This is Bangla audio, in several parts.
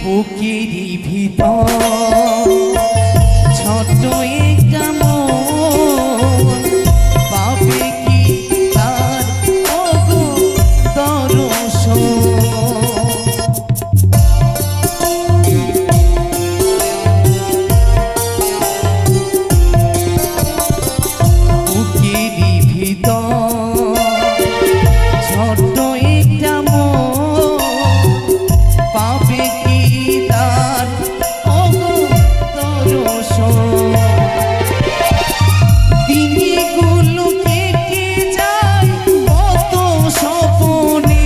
বুকেরই ভিতর ছোট্ট একটা মন পাবে কি তার ওগো দর্শন। বুকেরই ভিতর ছোট্ট একটা মন পাবে কি তার ওগো দর্শন। দিনগুলো কেটে যায় কত স্বপনে,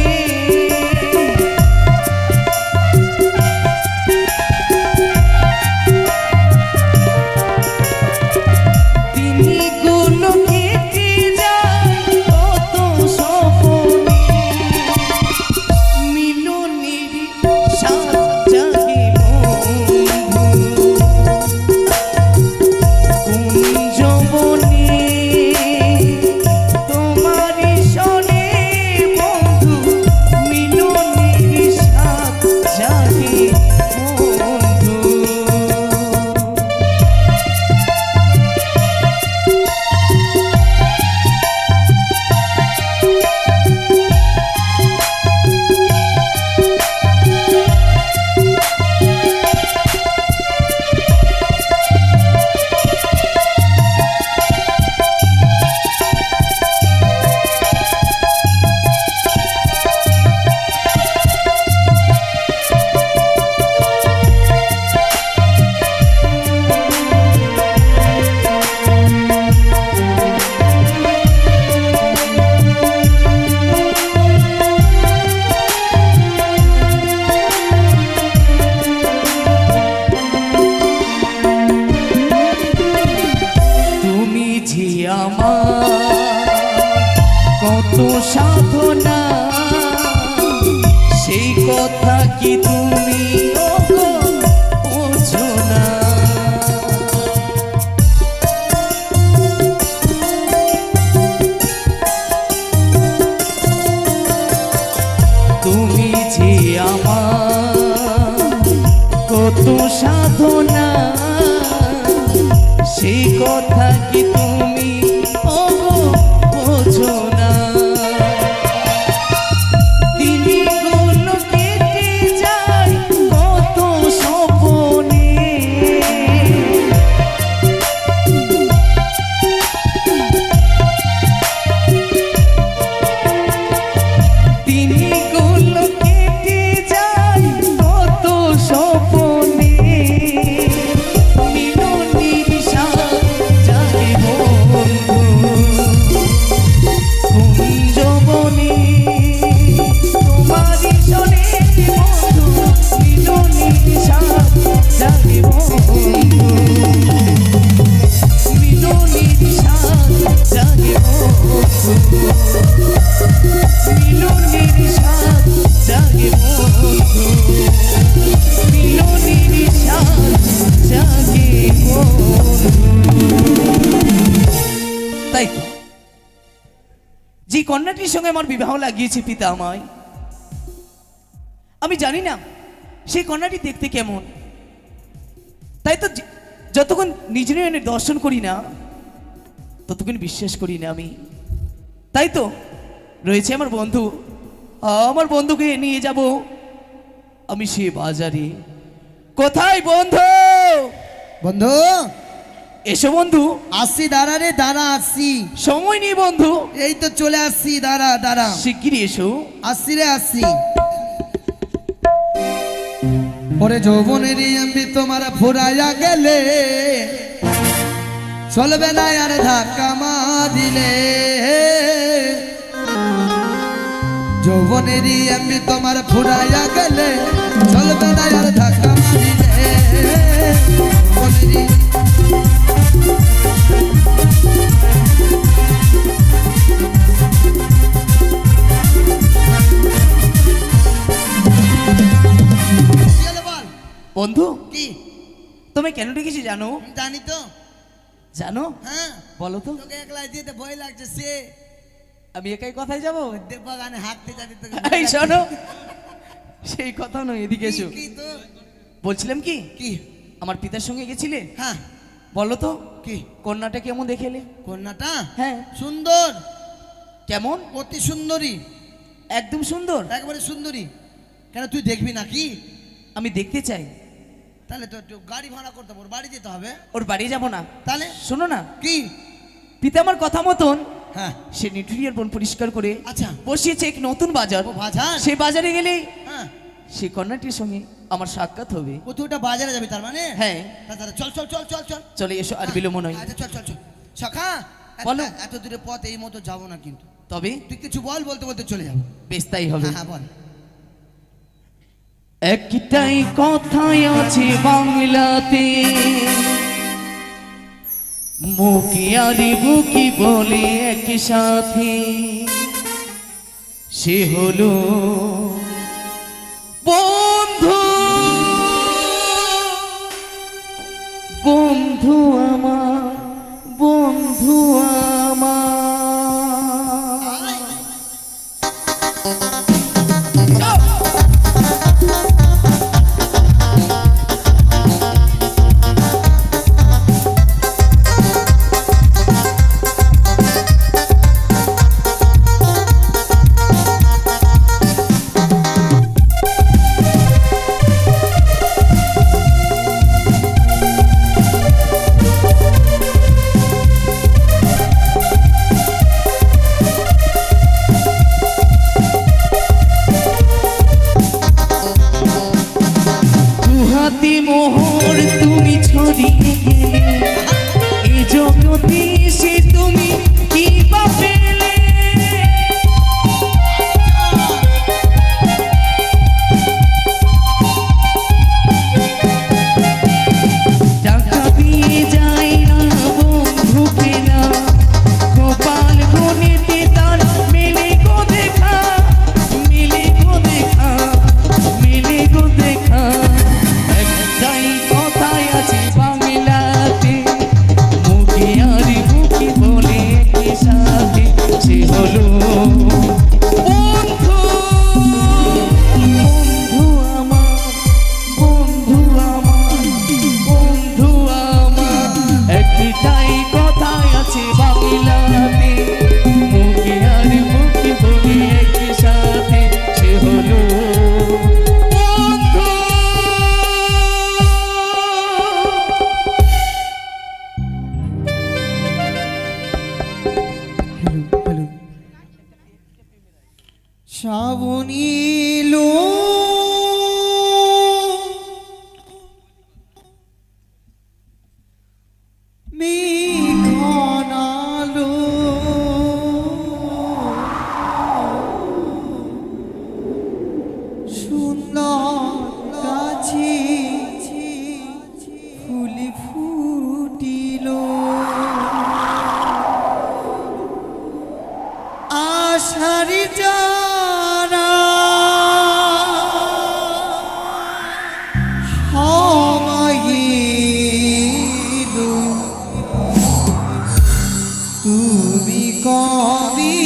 দিনগুলো কেটে যায় কত স্বপনে, মিলনের সাথ জাগে বন্ধু কুঞ্জবনে, তোমারই শোনে বন্ধু মিলনের সাথ জাগে বন্ধু। তুমি যে আমার কত সাধনা, সেই কথা কি তুমি ওগো বোঝো না। তুমি যে আমার কত সাধনা, সেই কথা কি তুমি ওগো বোঝো না। দিনগুলো কেটে যায় কত স্বপনে, দিনগুলো কেটে যায় কত স্বপনে, কন্যাটির সঙ্গে আমার বিবাহ লাগিয়েছে পিতা আমায়। আমি জানি না সেই কন্যাটি দেখতে কেমন, তাই তো যতক্ষণ নিজের নয়নে দর্শন করি না ততক্ষণ বিশ্বাস করি না আমি। তাই তো রয়েছে আমার বন্ধু, আমার বন্ধুকে নিয়ে যাব আমি সে বাজারে। কোথায় বন্ধু? বন্ধু এসো বন্ধু। আসছি, দাঁড়া রে দাঁড়া, আসছি। সময় নেই বন্ধু। এই তো চলে আসছি, দাঁড়া দাঁড়া। শিগগিরই এসো। আসছি রে আসছি। ওরে যৌবনের এমবি তোমার ফুরাইয়া গেলে চলবে না আর ধাক্কা মারিলে। যৌবনের এমবি তোমার ফুরাইয়া গেলে চলবে না আর ধাক্কা মারিলে। বন্ধু কি তুমি কেন ডেকেছি জানো? জানি তো। জানো? হ্যাঁ বলো তো। তোকে একলা যেতে ভয় লাগছে সে। আমি একাই কথায় যাবো? বাগানে হাঁটতে যাবি তোকে। এই শোনো, সেই কথা নয়, এদিকে এসো। কি তো বলছিলাম কি, কি আমার পিতার সঙ্গে গেছিলে? হ্যাঁ বলো তো কি কন্যাটা কেমন দেখেলে? কন্যাটা হ্যাঁ। সুন্দর। কেমন? অতি সুন্দরী, একদম সুন্দর, একবারে সুন্দরী। কেন তুই দেখবি নাকি? আমি দেখতে চাই। তাহলে তো একটু গাড়ি ভাড়া করতে হবে, ওর বাড়ি যেতে হবে। ওর বাড়ি যাব না। তাহলে শোনো না, কি পিতা আমার কথা মতন হ্যাঁ সে নিউট্রিয়ার বন পরিষ্কার করে আচ্ছা বসিয়েছে এক নতুন বাজার। ও বাজার। সেই বাজারে গেলেই হ্যাঁ সেই কন্যাটির সঙ্গে আমার সাক্ষাৎ হবে। ও তুই ওটা বাজারে যাবি তার মানে? হ্যাঁ। তাহলে চল চল চল চল চল চলে এসো, আর বিলম্ব নয়। আচ্ছা চল চল চল সখা। বলো। এত দূরে পথ এই মতো যাবো না কিন্তু। তবে তুই কিছু বল, বলতে বলতে চলে যাবো। বেশ তাই হবে। হ্যাঁ বল। একটাই কথাই আছে বাংলাতে, মুখে আর বুকি বলে একসাথে, সে হলো বন্ধু। বন্ধু আমার, বন্ধু আমার। মোহর তুমি ছড়িয়ে গেলে, এই জগতে সে তুমি কি বা পেলে? টাকা দিয়ে যায় না বন্ধু কেনা, গোপাল গণিতে তার মেলে গো দেখা, মেলে গো দেখা, মেলে গো দেখা। একটাই কথাই আছে বাংলাতে, মুখে আর বুকে বলে একই সাথে, সে হলো বন্ধু। বন্ধু আমার, বন্ধু আমার, বন্ধু আমার। একটাই কথাই আছে বাংলাতে, মুখে আর বুকে বলে একই সাথে, সে হলো বন্ধু। শ্রাবণীলো মেঘনালো সুন্দর গাছে ফুল ফুটিল, আষাঢ়ি যারা সমাহিল, তুমি কবি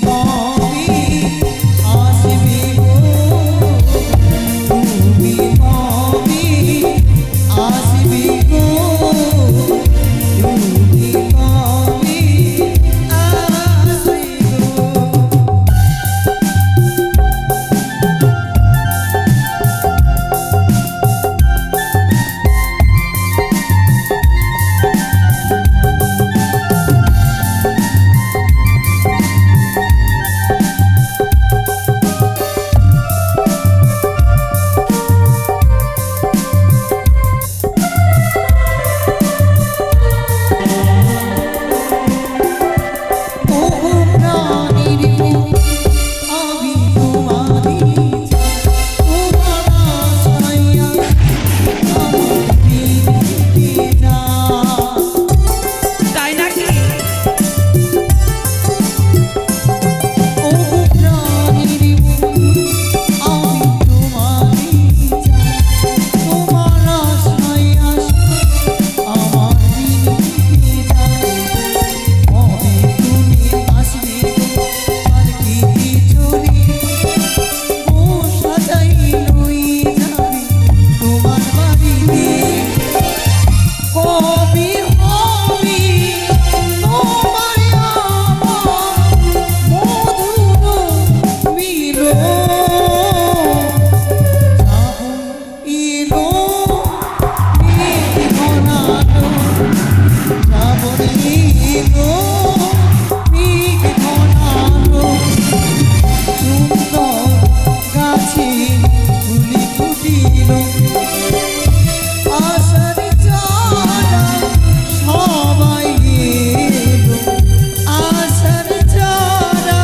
কবে আসবে গো তুমি কবে আসবে গো তুমি কবে আসবে গো ও প্রাণীর আমি তোমারই তোমার আশায় আমার বিনা তাই নাকি? ও প্রাণীর আমি তোমারই তোমার আশায় আমার বিনা কবে তুমি আসবে গো পালকি চড়ে ও সাজাই লই যাবে তোমার বাড়িতে কবে হবে তোমার আমার মধুর মিলন এলো মেঘ ঘনালো শ্রাবণ এলো মেঘ ঘনালো সুন্দর গাছে ফুলি ফুটিল আশার চারা সবাই এলো আশার চারা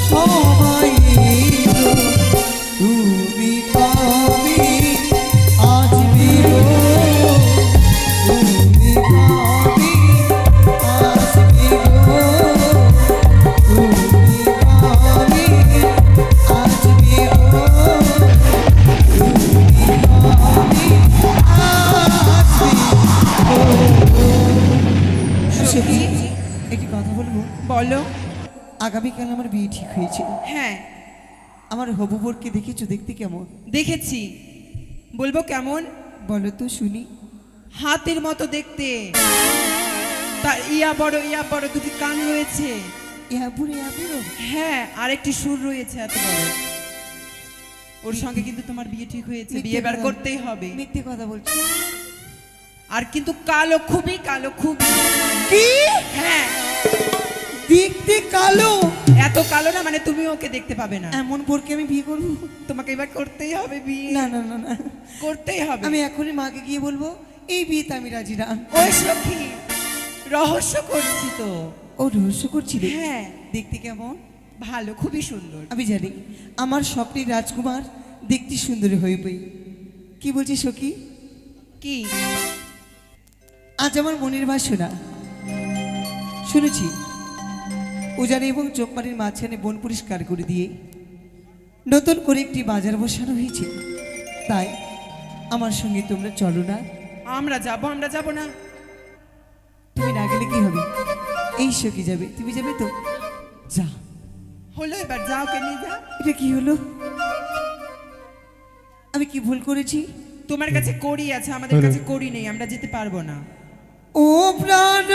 সবাই এলো তুমি কবে আসবে গো তুমি কবে আসবে গো তুমি কবে আসবে গো সখী, একটি কথা বলবো? বলো। আগামীকাল আমার বিয়ে ঠিক হয়েছে। হ্যাঁ আমার হবু বরকে দেখেছো, দেখতে কেমন? দেখেছি। বলবো কেমন? বলো তো শুনি। হাতের মতো দেখতে, তার ইয়া বড় দুটি কান রয়েছে। ইয়াবুরে ইয়াবুরো হ্যাঁ, আরেকটি সুর রয়েছে এত বড়। ওর সঙ্গে কিন্তু তোমার বিয়ে ঠিক হয়েছে, বিয়ে বার করতেই হবে। মিথ্যে কথা বলছো। আর কিন্তু কালো, খুবই কালো, খুবই। কি? হ্যাঁ, দেখতে কালো? এত কালো না মানে তুমি ওকে দেখতে পাবে না। এমন বরকে আমি বিয়ে করবো? তোমাকে এবার করতেই হবে বিয়ে। না না না না, করতেই হবে। আমি এখনই মাকে গিয়ে বলবো এই বিয়েতে আমি রাজি না। ওই সখী, রহস্য করছি তো। ও রহস্য করছিলে? হ্যাঁ। দেখতে কেমন? ভালো, খুবই সুন্দর। আমি জানি আমার স্বপ্নের রাজকুমার দেখতে সুন্দরী হইবে। কি বলছি সখী? কি? আজ আমার মনের বাসনা শুনেছি উজানি এবং চোখমারির মাঝখানে বন পরিষ্কার করে দিয়ে নতুন করে একটি বাজার বসানো হয়েছে। তাই আমার সঙ্গে তোমরা চলো না? আমরা যাব না। তুমি না গেলে কি হবে? এই সখী যাবে, তুমি যাবে তো? যা। হলো, এবার যাও, কে নিয়ে যাও। এটা কি হলো? আমি কি ভুল করেছি? তোমার কাছে কড়ি আছে, আমাদের কাছে কড়ি নেই, আমরা যেতে পারবো না। ও প্রাণ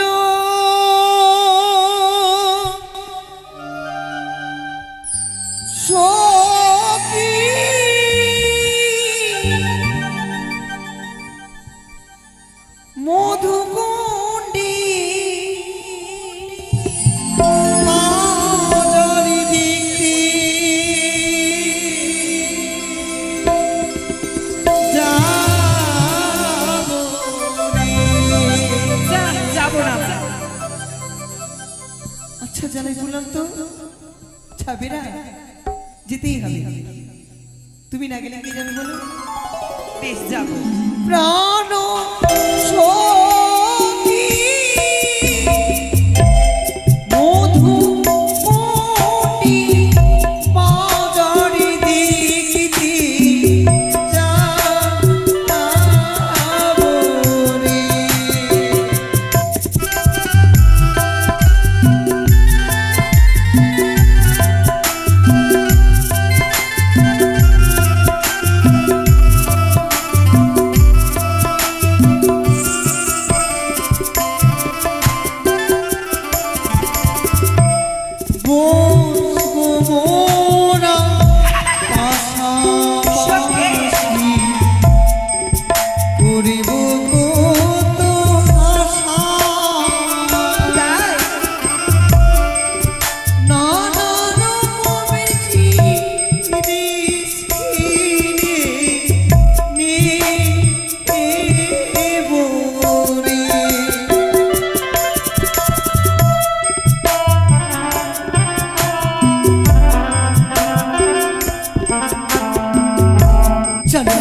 সখী মধুকুণ্ডী মাঝারি দিকটি যাবো রে। যাবো না আমরা। আচ্ছা জানাই বললাম তো, যাবে না? যেতেই হবে। তুমি না গেলে কে যাবে বলো? বেশ, যাবো। প্রাণ সখী মধুকুণ্ডী মাঝারি দিকটি যাবো রে। চলো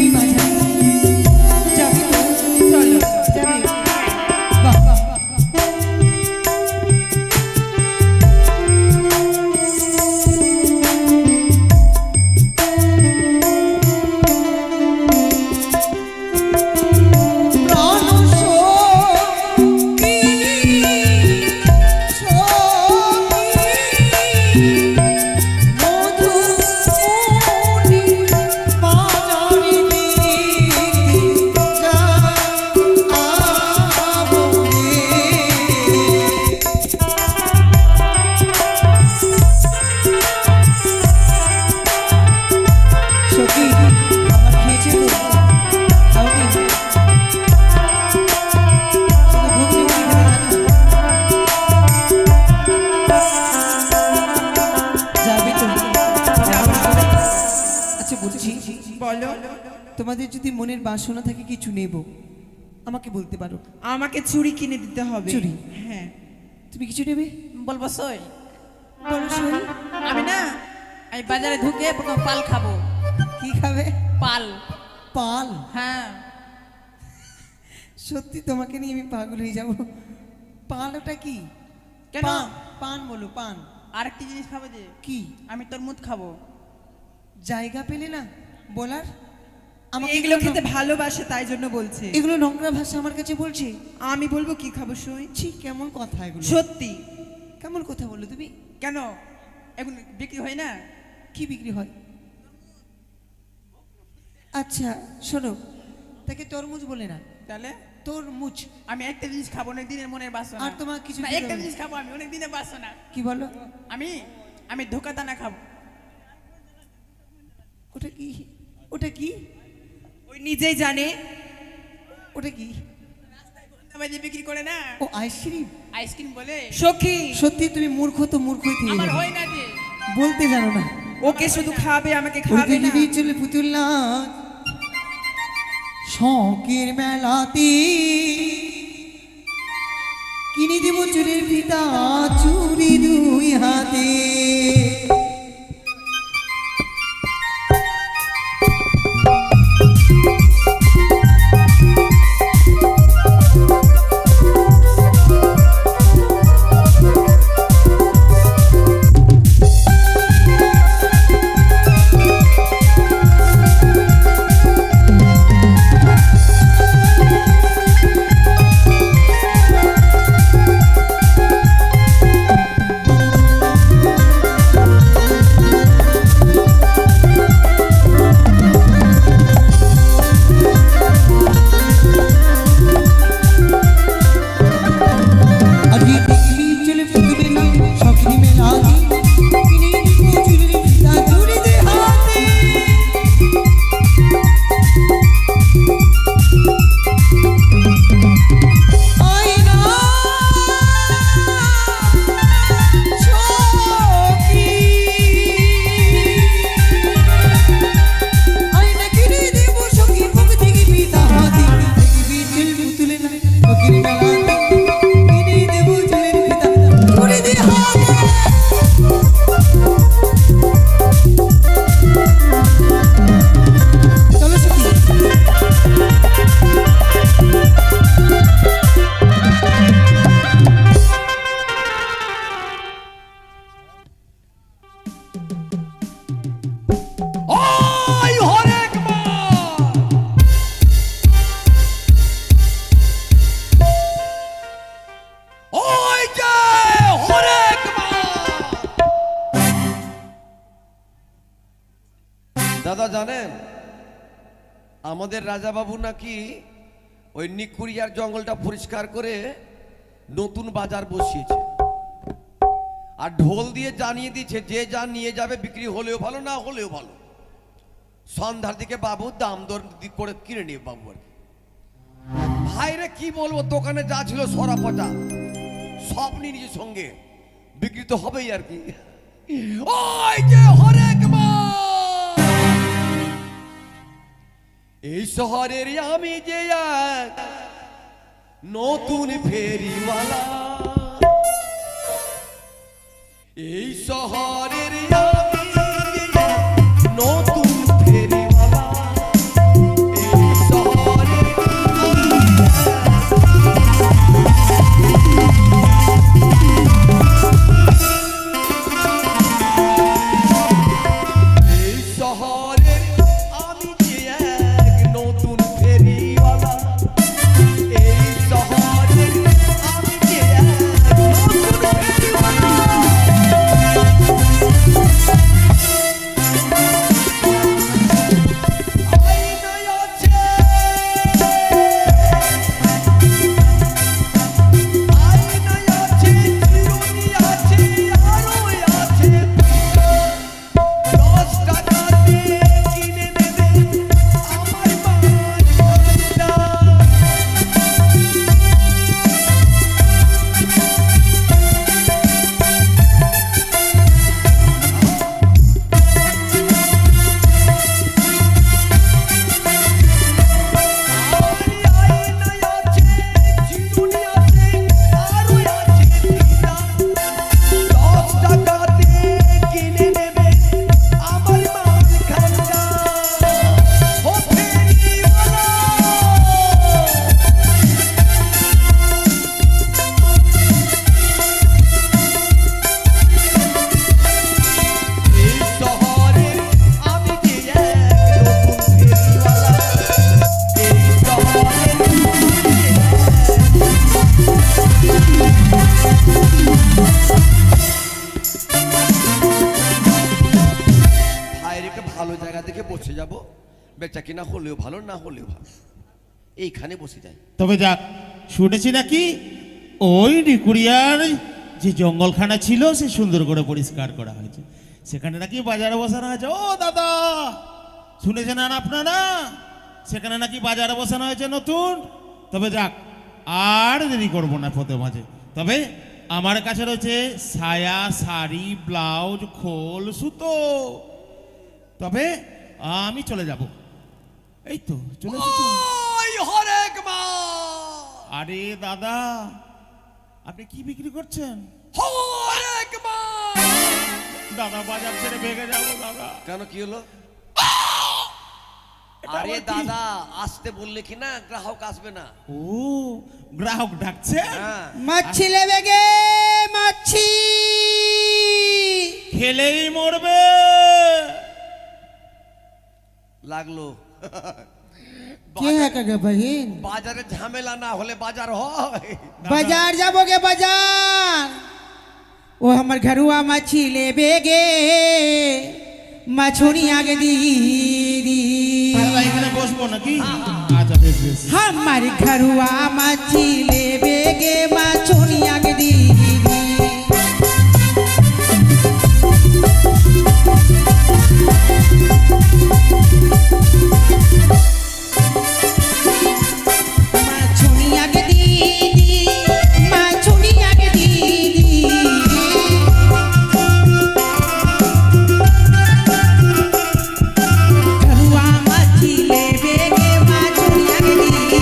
এই বাজারে যাবি তো? চলো যাবি? বাহ বাহ বাহ, বাহ। প্রাণ সখী, সখী, মধুমণি বাজারে দেখতে যাবো রে। সখী, আমার খেয়েছে গো? খাওনি? শুধু ঘুগনি মুড়ি খেতে যাবি তো? আচ্ছা বলছি, বলো। তোমাদের যদি মনের বাসনা থাকে কিছু নেব, আমাকে বলতে পারো। আমাকে চুড়ি কিনে দিতে হবে। চুড়ি? হ্যাঁ। তুমি কিছু নেবে? বলবো সই বলো সই। আমি না আমি বাজারে ঢুকে প্রথম পাল খাবো। কি খাবে? পাল। পাল? হ্যাঁ সত্যি তোমাকে নিয়ে আমি পাগল হয়ে যাব। পাল ওটা কি? কেন? পান, পান বলো, পান। আরেকটি জিনিস খাবো যে কি? আমি তরমুজ খাবো। জায়গা পেলে না বলার? আমাকে এগুলো খেতে ভালোবাসে তাই জন্য বলছে। এগুলো নোংরা ভাষা আমার কাছে বলছে। আমি বলবো কি খাবো সই? ছি, কেমন কথা এগুলো? সত্যি। কেমন কথা বললো তুমি? কেন এখন বিক্রি হয় না? কি বিক্রি হয়? আচ্ছা শোনো, তাকে তরমুজ বলে না, তাহলে তরমুজ। আমি একটা জিনিস খাবো অনেক দিনের মনে বাসনা। আর তোমার কিছু না, দিতে একটা হবে? জিনিস খাবো আমি অনেক দিনের বাসনা। কি বলো? আমি আমি ধোকা দানা খাবো। ওটা কি? ওটা কি? ওই নিজেই জানে। ওটা কি? সবাই যে বিক্রি করে না ও আইসক্রিম। আইসক্রিম বলে। সখী, সত্যি তুমি মূর্খ তো মূর্খই থেকে আমার যাবে। হয় না যে। বলতে জানো না। ওকে শুধু খাবে আমাকে ওদিকে খাবে না। যদি চলে পুতুল নাচ শখের মেলাতে, কিনে দেব চুরির ফিতা, চুরি দুই হাতে। আজকে দেখলি চলে পুতুল নাচ শখের মেলাতে, কিনে দেব চুরির ফিতা, চুরি দুই হাতে। আয়না সখী, আয়না কিনে দেব সখী, মুখ থেকে ফিতা হাতে। দেখবি চলে পুতুল নাচ শখের মেলাতে, কিনে দেব চুরির ফিতা, চুরি দুই হাতে। চলো সখী। ওই হরেক মাল! ওই যে হরেক মাল! দাদা জানেন আমাদের রাজাবাবু নাকি ওই নিকুরিয়ার জঙ্গলটা পরিষ্কার করে নতুন বাজার বসিয়েছে, আর ঢোল দিয়ে জানিয়ে দিচ্ছে যে যা নিয়ে যাবে বিক্রি হলেও ভালো না হলেও ভালো। সন্ধ্যার দিকে বাবু দাম দর করে কিনে নিয়ে বাবু আর কি। ভাইরে কি বলবো, দোকানে যা ছিল সরা পচা সব নিয়ে নিজের সঙ্গে বিক্রি তো হবেই আর কি। ওই যে হরেক মাল! এই শহরের আমি যে এক নতুন ফেরিওয়ালা, এই শহরের আমি যে এক নতুন ফেরিওয়ালা। ভালো জায়গা দেখে বসে যাব, বেচা কিনা হলেও ভালো, না হলেও ভালো, এইখানে বসে যাই। তবে যাক, শুনেছি নাকি ওই নিকুড়িয়ার যে জঙ্গলখানা ছিল সে সুন্দর করে পরিষ্কার করা হয়েছে, সেখানে নাকি বাজারে বসানো হয়েছে। ও দাদা, শুনেছেন না আপনারা? সেখানে নাকি বাজারে বসানো হয়েছে নতুন। তবে যাক, আর দেরি করবো না পথে মাঝে। তবে আমার কাছে রয়েছে সায়া, শাড়ি, ব্লাউজ, খোল, সুতো। তবে আমি চলে যাব। এই তো চলে এসেছি। ওই হরেক মা, আরে দাদা, আপনি কি বিক্রি করছেন? হরেক মা। দাদা বাজার ছেড়ে ভেগে যাবো দাদা। কেন, কি হলো? আরে দাদা, আসতে বললে কি না গ্রাহক আসবে না। ও, গ্রাহক ডাকছে। হ্যাঁ, মাছি লেবে গে মাছি, খেলেই মরবে। লাগলো। কে হ্যাঁ কাকা বহিন? বাজারে ঝামেলা না হলে বাজার হয়? बाजार जाबोगे बाजार, वो हमर घरुआ मच्छी लेबे गे, मछुनी आगे दीदी। দাদা এখানে বসবো নাকি? আচ্ছা বেশ বেশ। हमार घरुआ मच्छी लेबे गे, मछुनी आगे दीदी। मछुनी आगे दीदी, मछुनी आगे दीदी। घरुआ मच्छी लेबे गे, मछुनी आगे दीदी।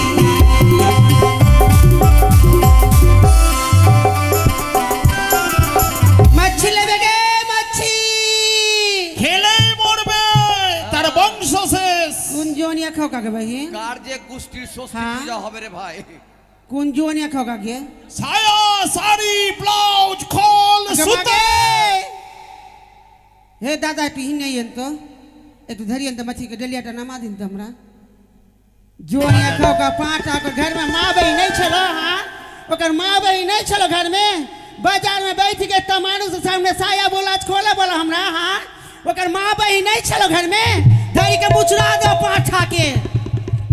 मच्छी लेबे गे मच्छी, খেলেই মরবে, তার বংশ শেষ। কোন জোনিয়া খাও কাকে বহিন? কার যে গোষ্ঠীর ষষ্ঠী হ্যাঁ। পূজা হবে রে ভাই। কোন জোনিয়া খাও কাকে? সায়া, শাড়ি, ব্লাউজ, খোল, সুতো। हे दादा একটু হিনে আইন তো, একটু ধরিয়েন তো मच्छी के डलियाटा नमा दिन तो हमरा। जोनिया खाओ का पाटा को घर में माँ बही नहीं चलो। हाँ, ओकर माँ बही नहीं चलो घर में। बाजार में बैठ के तमानु से सामने साया बोला खोला बोला हमरा। हाँ, ओकर माँ बही नहीं चलो घर में, धरी के मुचरा दो पाठा के।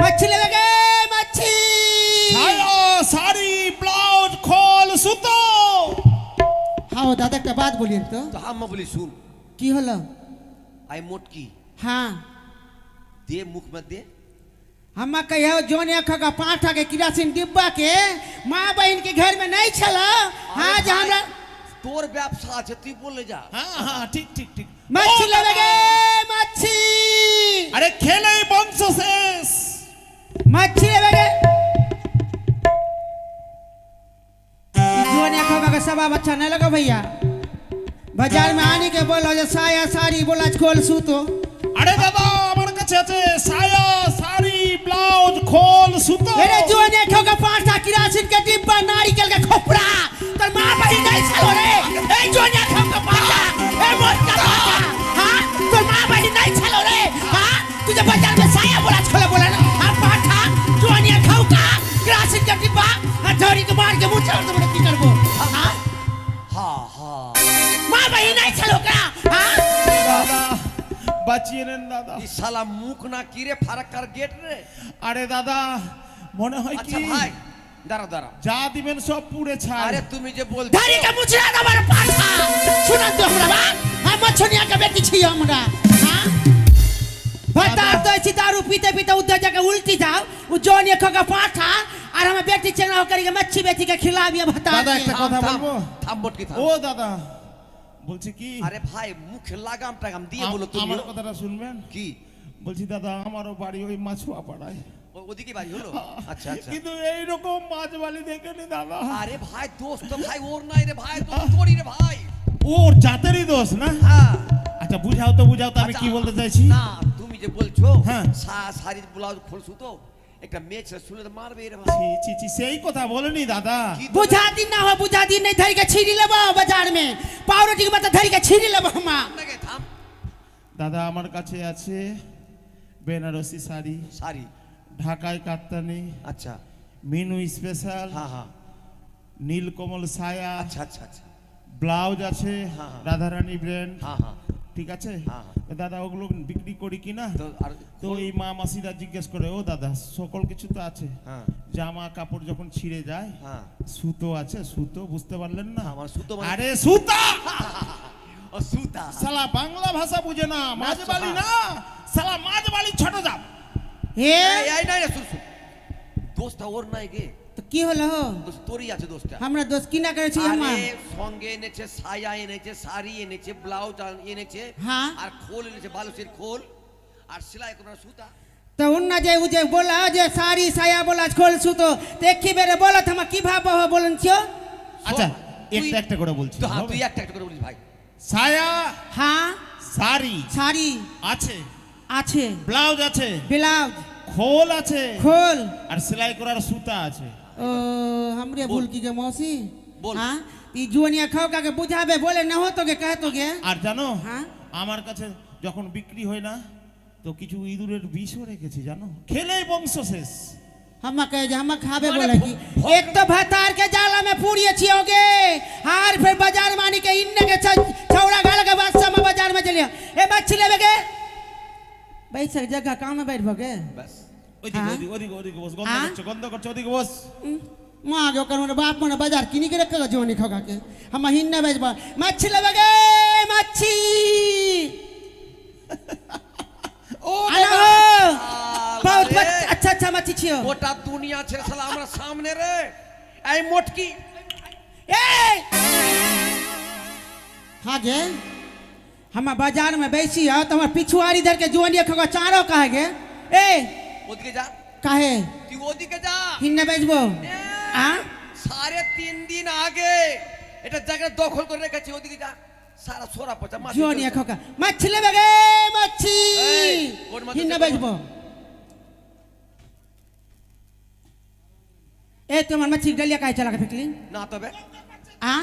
मच्छी लेवे गे मच्छी। সায়া, শাড়ি, ব্লাউজ, খোল, সুতো। हाँ दादा একটা बात बोलिए तो। তো হাম্মা বলি শুন, की হলো? আই মোটকি हाँ, দে, মুখ में दे। हम कहियो जोन अखा का पाठा के किरासिन डिब्बा के माँ बहन के घर में नहीं चलो। हाँ, আরে जहाँ ভাই, তোর ব্যবসা আছে, তুই বলে যা। হ্যাঁ হ্যাঁ, ঠিক ঠিক ঠিক। मच्छी ও लेवे দাদা, गे मच्छी, আরে খেলেই বংশ শেষ। मच्छी लेवे गे। जोन अखा का सबा अच्छा नहीं लगा भैया। बाजार में आने के बोलो जो साया साड़ी बोला खोल सूतो। আরে দাদা, আমার কাছে আছে সায়া, শাড়ি, ব্লাউজ, খোল, সুতো। अरे जोन अखा का पाठा किरासिन के डिब्बा नारियल का खोपड़ा, तर माँ बहन नहीं चलो रे। ए जोन अखा का पाठा, ए मोट का पाठा। हाँ, तर माँ बहन नहीं चलो रे। हाँ, तुझे बाजार में साया बोला खोला बोला ना। हाँ पाठा, जोन अखा का किरासिन के डिब्बा, हाँ धोरी के मार के मुँह चढ़ तो बोले की करबो। हाँ, হা হা, माँ बहन नहीं चलो का। हाँ, দাদা বাঁচিয়ে নেন দাদা। এই শালা মুখ না কিরে ফারাক্কার গেট রে। আরে দাদা, মনে হয় আচ্ছা কি ভাই, দাঁড়া দাঁড়া। যা দিবেন সব পুড়ে ছাই। আরে তুমি যে বলছো, धोरी के मुँह चढ़ा दो हमारा पाठा। सुना तो हमरा बात, हम मछलियाँ का बेटी छी हमरा। हाँ, बता तो ऐसी दारू पीते पीते उधर जाकर उल्टी जाओ, वो जोन अखा का पाठा और हमें बेटी चंगा होकर के मच्छी बेटी के खिलाबिया बता দাদা के। একটা কথা বলবো? থাম মোটকি থাম। ও দাদা, বলছি কি, আরে ভাই, মুখে লাগাম টাগাম দিয়ে বলো তুমি। আমার কথাটা শুনবেন? কি? বলছি দাদা, আমারও বাড়ি ওই মাছুয়া পাড়ায়, ওদিকে বাড়ি হলো? আচ্ছা আচ্ছা। কিন্তু এইরকম মাছ বালি দেখেনি দাদা। আরে ভাই, দোস্ত তো ভাই ওর নাই রে ভাই, দোস্ত তোরই রে ভাই। ওর জাতেরই দোষ না? হ্যাঁ। আচ্ছা বুঝাও তো, বুঝাও তো, আমি কি বলতে চাইছি। না, তুমি যে বলছো হ্যাঁ। শাড়ি ব্লাউজ খোল সুতো, একটা মেয়ে ছেলে শুনলে তো মারবে রে ভাই। ছি ছি ছি, সেই কথা বলেনি দাদা। কি बुझाती ना हो बुझाती नहीं धरी के छीरी लेबो बाजार में, पावरोटी के बता धरी के छीरी लेबो हमा। আপনাকে থাম। দাদা আমার কাছে আছে বেনারসি শাড়ি, শাড়ি, ঢাকায় কাতানি, আচ্ছা মিনু স্পেশাল, হ্যাঁ হ্যাঁ, নীলকমল সায়া, আচ্ছা আচ্ছা আচ্ছা, ব্লাউজ আছে হ্যাঁ, হ্যাঁ। রাধারানী ব্র্যান্ড, হ্যাঁ হ্যাঁ, ঠিক আছে হ্যাঁ। দাদা ওগুলো বিক্রি করি কি না তো আর তো এই মা মাসিরা জিজ্ঞেস করে ও দাদা সকল কিছু তো আছে হ্যাঁ জামা কাপড় যখন ছিঁড়ে যায় হ্যাঁ সুতো আছে সুতো বুঝতে পারলেন না আমার সুতো মানে- আরে সুতা ও সুতা সালা বাংলা ভাষা বুঝে না মাঝবালি না সালা মাঝবালি ছোট জাত এ এই নাই না শুন শুন দোস্তটা ওর নাই গে তো কি হলো দোস্ত তোরই আছে দোস্তটা আমরা দোষ কি না করেছি আমার আরে সঙ্গে এনেছে সায়া এনেছে শাড়ি এনেছে ব্লাউজ এনেছে হ্যাঁ। আর খোল এনেছে বালুচের খোল আর সেলাই করার সুতা তো উন্না যে ও যে বলা যে শাড়ি সায়া বলা খোল সুতো দেখি বেরে বলা থামা কি ভাব বলেন ছিও আচ্ছা তুই- একটা একটা করে বলছি তো হ্যাঁ হবে? তুই একটা একটা করে বলিস ভাই সায়া হ্যাঁ শাড়ি শাড়ি আছে আছে ব্লাউজ আছে ব্লাউজ খোল আছে খোল আর সেলাই করার সুতা আছে ও हमरे भूल की गे मौसी बोल। हाँ ती जुनिया खाओ का के बुझाबे बोले न हो तो के कह तो गे আর জানো হ্যাঁ। আমার কাছে যখন বিক্রি হয় না তো কিছু ইঁদুরের বিষও রেখেছি জানো খেলেই বংশ শেষ हम कहे जे हम खाबे माने बोले की एक तो भतार के जाला में पूरी छियोगे हार फिर बाजार मानी के इन्ने के छौड़ा गाल के बाद सब बाजार में चलिए ए मच्छी लेबे के भाई सर जगह काम में बैठ भगे ব্যাস ওইদিকে হ্যাঁ। ওইদিকে ওইদিকে ওইদিকে বস হ্যাঁ। গন্ধ করছে ওইদিকে বস मां जो कर मोरे बाप मोरे बाजार किनी के रखा जोनी खगा के हम हिन्ने बेचबा मच्छी लेबे गे मच्छी ও आना দাদা, हो बहुत रे। अच्छा अच्छा मच्छी छियो গোটা দুনিয়া ছেড়ে শালা আমরা সামনে রে এই মোটকি ए हाँ गे हम बाजार में बैसी है तो हमारे पिछुआरी इधर के जुआनी खगा चारों कहे गे ए ওদিকে যা काहे তুই ওদিকে যা हिन्ने बेचबो आ 3.5 দিন আগে এটা জায়গা দখল করে রেখেছি ওদিকে যা সারা সোরা পচা মাছ जुआनी खगा मच्छी लेबे गे मच्छी ए, कौन मच्छी हिन्ने लेबे? बेचबो ए तुम्हार मच्छी गलिया काहे चला के फेंकली না তবে आ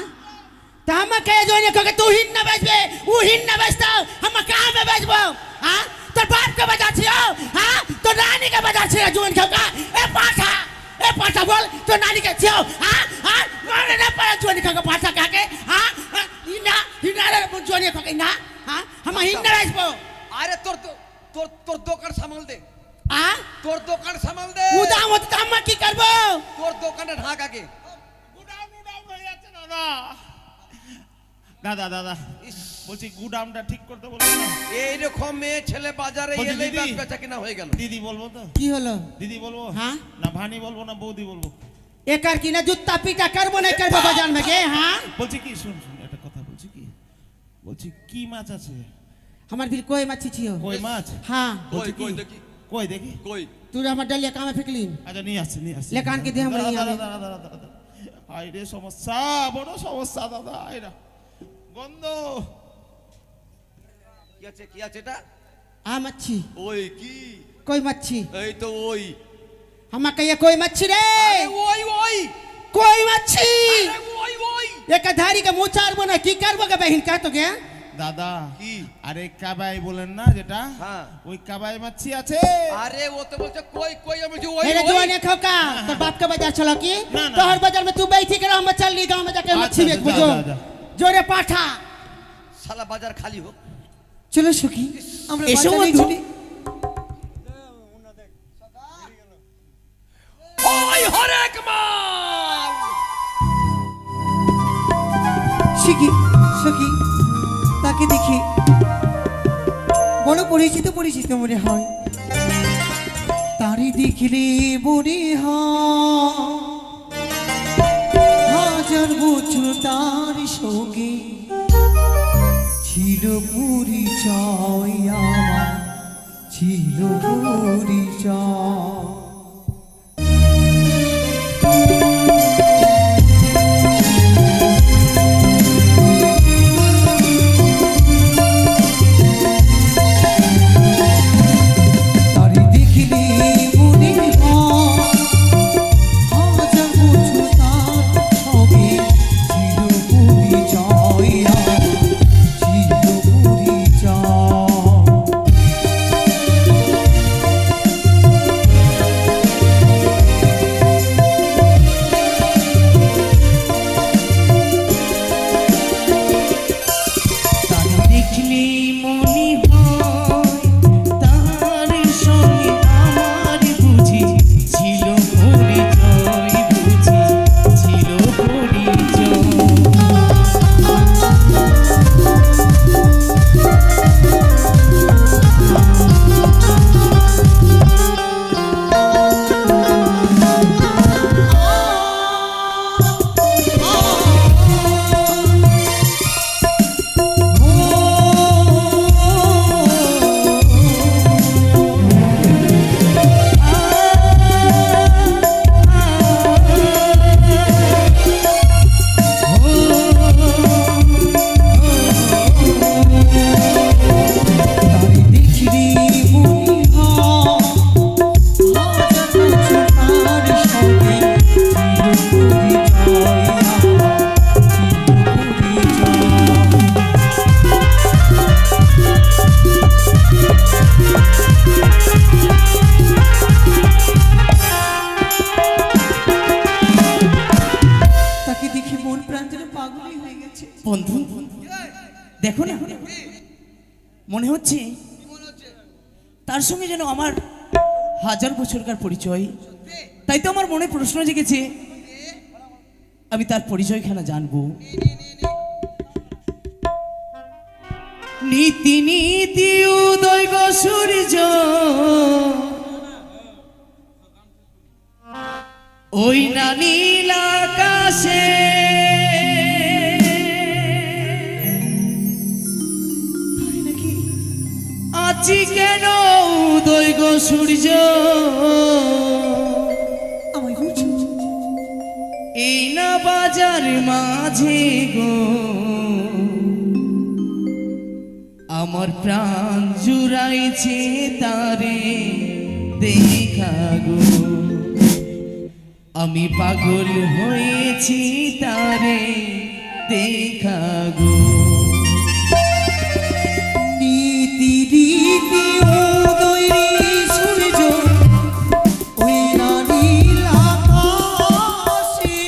तो हम कहे जुआनी खगा तू हिन्ने बेचबे वो हिन्ने बेचता हम कहां में बेचबो हां तो बाप के बाजार छियो हां तो रानी के बाजार छियो जुआन खगा ए पाठा बोल तो नानी के छियो हां हां मारे ना पर जुआनी खगा पाठा काके हां हिन्ना रे जुआनी खगा ना हां हम हिन्ने बेचबो আরে তোর তোর দোকান সামাল দে आ তোর দোকান সামাল দে उदाम होत तो हम की करबो তোর দোকানে ঢাক আগে গুডাউন হয়ে যাচ্ছে দাদা দাদা দাদা ইস, বলছি গুডাউনটা ঠিক করতে বলবো না এইরকম মেয়ে ছেলে বাজারে বলছি, এলেই দিদি। বেচা কিনা হয়ে গেল দিদি বলবো তো की হলো দিদি বলবো হ্যাঁ? না ভানি বলবো না বৌদি বলবো एकर की ना जूता पीटा करबो नहीं करबो बाजार में गे हां বলছি কি শুন শুন একটা কথা বলছি কি বলছি কি মাছ আছে हमार दिल कोई मच्छी छियो কই মাছ हां বলছি কই কি? দেখি কই দেখি কই तू हमर डलिया काम में फेंकली আচ্ছা নিয়ে আসছি নিয়ে আসছি লেখান কি দিয়ে আমরা দাঁড়া, নিয়ে দাঁড়া, দাঁড়া, দাঁড়া, দাঁড়া। হায় রে সমস্যা বড় সমস্যা দাদা এরা গন্ধ কি আছে এটা आ मच्छी ওই কি कोई मच्छी এই তো ওই हम कहिए कोई मच्छी रे আরে ওই ওই कोई मच्छी আরে ওই ওই एक धारी के मुंह चार बना की करबो के बहन का तो गे দাদা কি? আরে কাবাই বলেন না যেটা হ্যাঁ। ওই কাবাই মাছি আছে আরে ও তো বলছে কই কই আমি বলছি ওই मेरे ওই। जुआने खौका तो बाप के बाजार चलो की ना, ना। तो हर बाजार में तू बैठी कर हम चल ली गांव में जाके मच्छी अच्छा, बेच जा, बुझो जा, जा। जोरे पाठा শালা বাজার খালি হোক चलो सुखी আমরা এসো বাজারে বন্ধু। ছুটি ওই হরেক মাল সুখী সুখী তাকে দেখি বড় পরিচিত মনে হয় তারি দেখলে মনে হয় হাজার বছর তার সঙ্গে ছিল পরিচয় আমার ছিল পরিচয় তারি দেখিলে মনে হয় হাজার বছর তার সঙ্গে ছিল পরিচয় আমার, ছিল পরিচয়। তারি দেখলে দেখো না, মনে হচ্ছে তার সঙ্গে যেন আমার হাজার বছরকার পরিচয়। তাই তো আমার মনে প্রশ্ন জেগেছে, আমি তার পরিচয়খানা জানবো। নীতি নীতি উদয় গো সূর্য, ওই না নীল আকাশে, তাই নাকি আছি কেন উদয় গো সূর্য, আমায় বলছো এই না বাজার মাঝে গো, আমার প্রাণ জুড়াইছে তারে দেখা গো, আমি পাগল হয়েছি তারে দেখা গো। নীতি রীতি উদয় সূর্য, ওই না নীল আকাশে,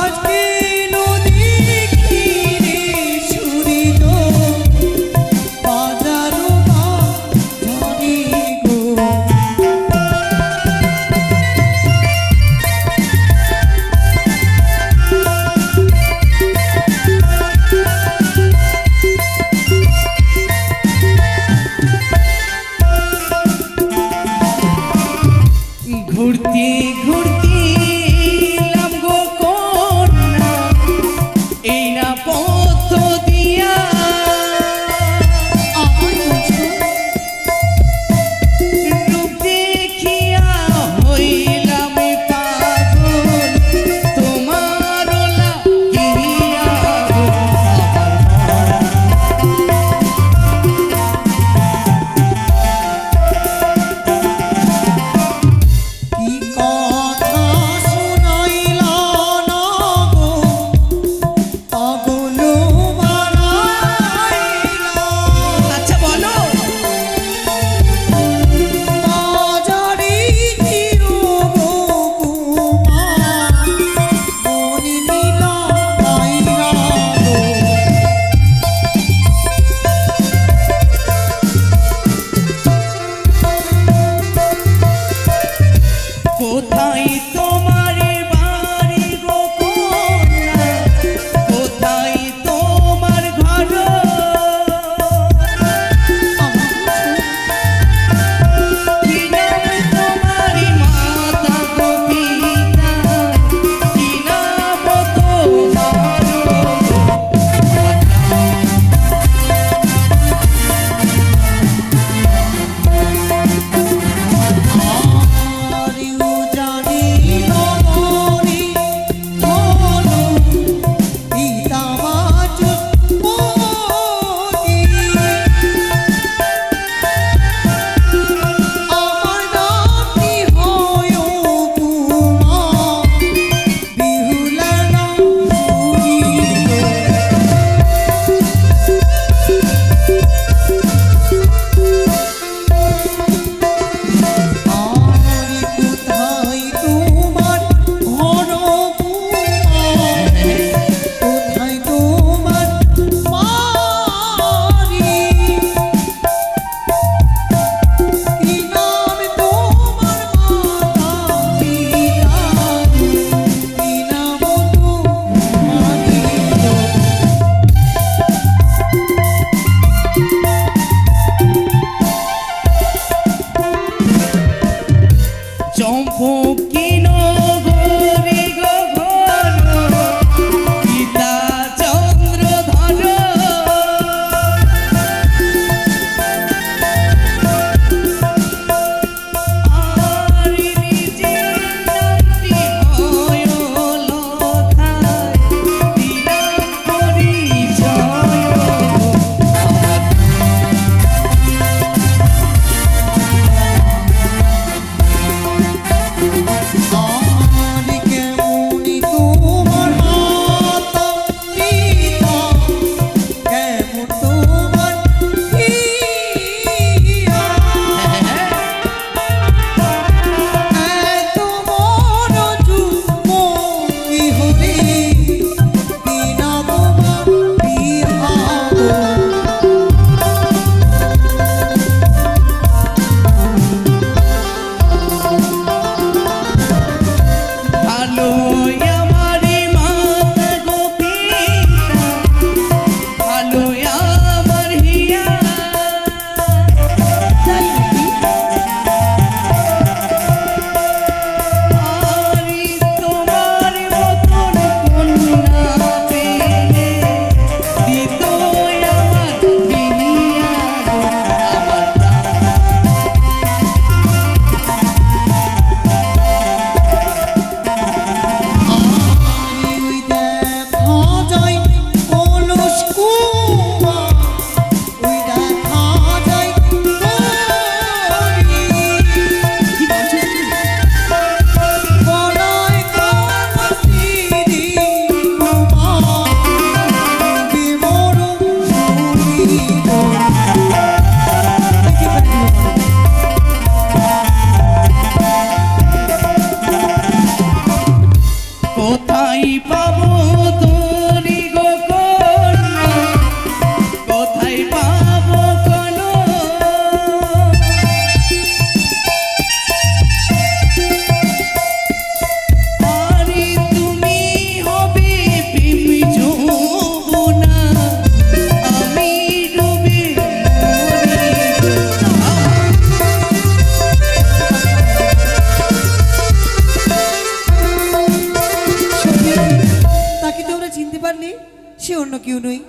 আজকে নদী তীরে সূর্য, বাজার মাঝারে গো। জানলে সে অন্য কেউ নই,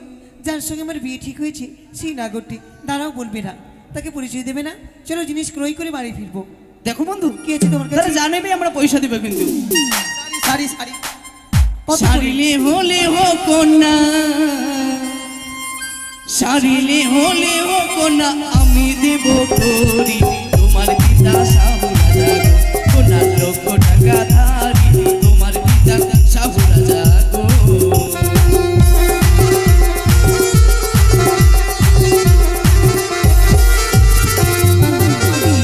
যার সঙ্গে আমার বিয়ে ঠিক হয়েছে সেই নাগরটি। দাঁড়াও, বলবে না, তাকে পরিচয় দেবে না। চলো জিনিস ক্রয় করে বাড়ি ফিরবো। দেখো বন্ধু, কি আছে তোমার তারা কাছে? জানেবে আমরা পয়সা দেবো কিন্তু। শাড়ি শাড়ি কত করে? সারিলে হলে হো কন্যা, সারিলে হলে হো কন্যা, আমি দেব করি তোমার পিতা সাহু রাজা গো, কন্যা লক্ষ টাকা ধারি তোমার পিতা সাহু রাজা গো।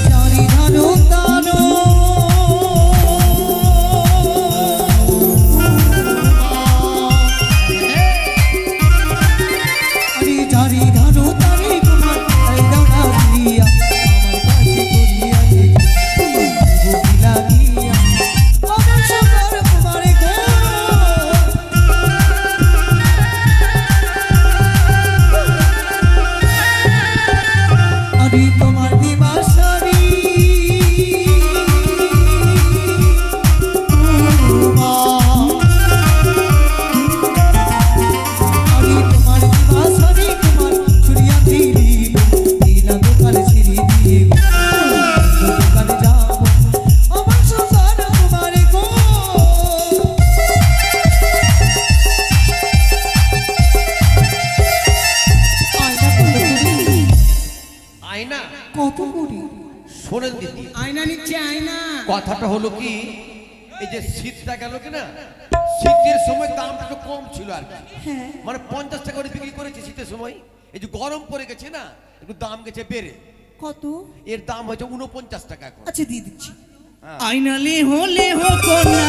জারি ধানো দানো, আরে জারি ধানো তারে তোমার এই দানা দিয়া, আমার কাছে করিয়া দে ভুকি লাগিয়া, আমার সবার তোমারে গো। আরে তোমার দিবাসারি আরে তোমার দিবাসারি তোমার ছুরিয়া দিলি দিলা দোকান ছিড়ি দিয়ে দোকানে যাবো, আমার সংসার তোমারে গো। আয়না কত করে? আয়না কত করে? শোনেন দিদি, আয়না নিচ্ছে আয়না। কথাটা হলো কি, এই যে শীতটা গেল কিনা, শীতের সময় দামটা একটু কম ছিল আর কি, মানে 50 টাকা করে বিক্রি করেছে শীতের সময়। এই যে গরম পড়ে গেছে না, একটু দাম গেছে বেড়ে, কত? এর দাম হয়েছে 49 টাকা এখন। আচ্ছা দিয়ে দিচ্ছি। আইনালে হলে হো কন্যা,